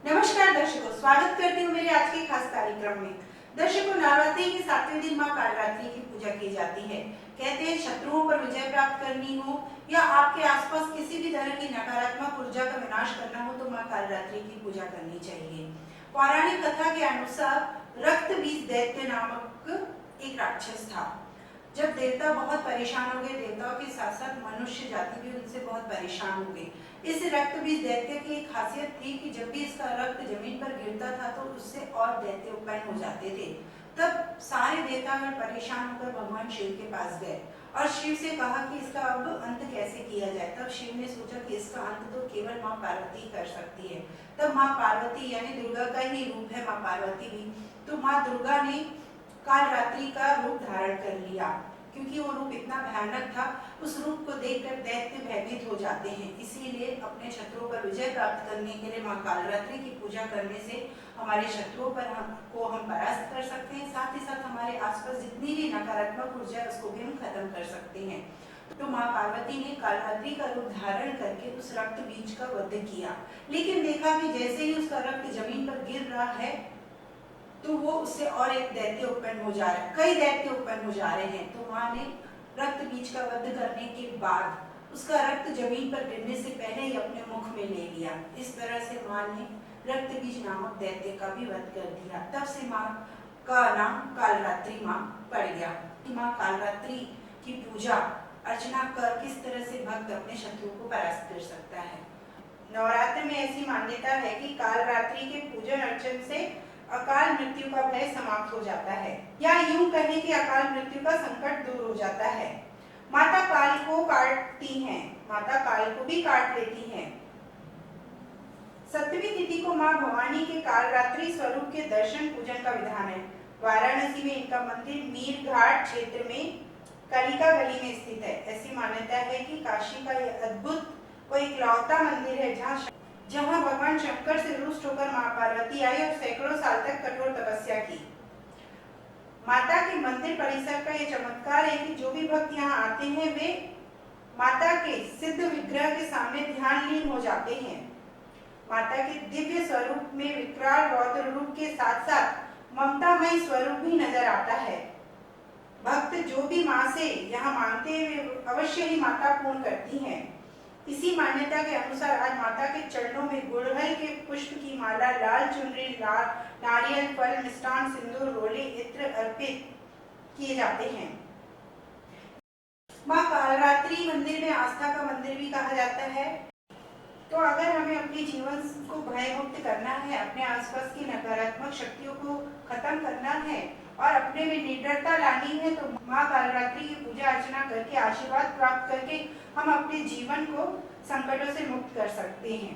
नमस्कार दर्शकों, स्वागत करती हूँ मेरे आज के खास कार्यक्रम में। दर्शकों, नवरात्रि के 7वें दिन मां कालरात्रि की पूजा की जाती है। कहते हैं शत्रुओं पर विजय प्राप्त करनी हो या आपके आसपास किसी भी तरह की नकारात्मक ऊर्जा का विनाश करना हो तो मां कालरात्रि की पूजा करनी चाहिए। पौराणिक कथा के अनुसार रक्त बीज दैत्य नामक एक राक्षस था। जब देवता बहुत परेशान हो गए, देवताओं के साथ साथ मनुष्य जाति भी उनसे बहुत परेशान हो गई। इस रक्त बीज दैत्य की एक खासियत थी कि जब भी इसका रक्त जमीन पर गिरता था तो उससे और दैत्य उत्पन्न हो जाते थे। तब सारे देवतागण परेशान होकर भगवान शिव के पास गए और शिव से कहा कि इसका अब अंत कैसे किया जाए। तब शिव ने सोचा कि इसका अंत तो केवल माँ पार्वती कर सकती है। तब माँ पार्वती यानी दुर्गा का ही रूप है माँ पार्वती भी, तो माँ दुर्गा ने कालरात्रि का रूप धारण कर लिया। क्योंकि वो रूप इतना भयानक था, उस रूप को देखकर दैत्य भयभीत हो जाते हैं। इसीलिए अपने शत्रुओं पर विजय प्राप्त करने के लिए मां कालरात्रि की पूजा करने से हमारे शत्रुओं पर हम परास्त कर सकते हैं। साथ ही साथ हमारे आसपास जितनी भी नकारात्मक ऊर्जा है उसको भी हम खत्म कर सकते हैं। तो मां पार्वती ने कालरात्रि का रूप धारण करके उस रक्त बीज का वध किया। लेकिन देखा कि जैसे ही उसका रक्त जमीन पर गिर रहा है तो वो उससे और एक दैत्य उत्पन्न हो जा रहा है, कई दैत्य उत्पन्न हो जा रहे हैं। तो मां ने रक्त बीज का वध करने के बाद उसका रक्त जमीन पर गिरने से पहले ही अपने मुख में ले लिया। इस तरह से मां ने रक्त बीज नामक दैत्य का भी वध कर दिया। तब से मां का नाम कालरात्रि मां पड़ गया। मां कालरात्रि की पूजा अर्चना कर किस तरह से भक्त अपने शत्रुओं को परास्त कर सकता है। नवरात्र में ऐसी मान्यता है कि कालरात्रि के पूजन अर्चन से अकाल मृत्यु का भय समाप्त हो जाता है, या यूं कहें कि अकाल मृत्यु का संकट दूर हो जाता है। माता काल को काटती हैं, माता काल को भी काट लेती हैं। 7वीं तिथि को मां भवानी के कालरात्रि स्वरूप के दर्शन पूजन का विधान है। वाराणसी में इनका मंदिर मीर घाट क्षेत्र में कलिका गली में स्थित है। ऐसी मान्यता है कि काशी का यह अद्भुत व इकलौता मंदिर है जहाँ भगवान शंकर से रुष्ट होकर मां पार्वती आई और सैकड़ों साल तक कठोर तपस्या की। माता के मंदिर परिसर का यह चमत्कार है कि जो भी भक्त यहाँ आते हैं वे माता के सिद्ध विग्रह के सामने ध्यान लीन हो जाते हैं। माता के दिव्य स्वरूप में विकराल रौद्र रूप के साथ साथ ममतामयी स्वरूप भी नजर आता है। भक्त जो भी माँ से यहाँ मांगते हैं वे अवश्य ही माता पूर्ण करती हैं। इसी मान्यता के अनुसार आज माता के चरणों में गुड़हल के पुष्प की माला, लाल चुनरी, लाल नारियल, फल, मिष्टान, सिंदूर, रोले, इत्र अर्पित किए जाते हैं। मां कालरात्रि मंदिर में आस्था का मंदिर भी कहा जाता है। तो अगर हमें अपने जीवन को भय मुक्त करना है, अपने आसपास की नकारात्मक शक्तियों को खत्म करना है और अपने में निडरता लानी है तो मां कालरात्रि की पूजा अर्चना करके आशीर्वाद प्राप्त करके हम अपने जीवन को संकटों से मुक्त कर सकते हैं।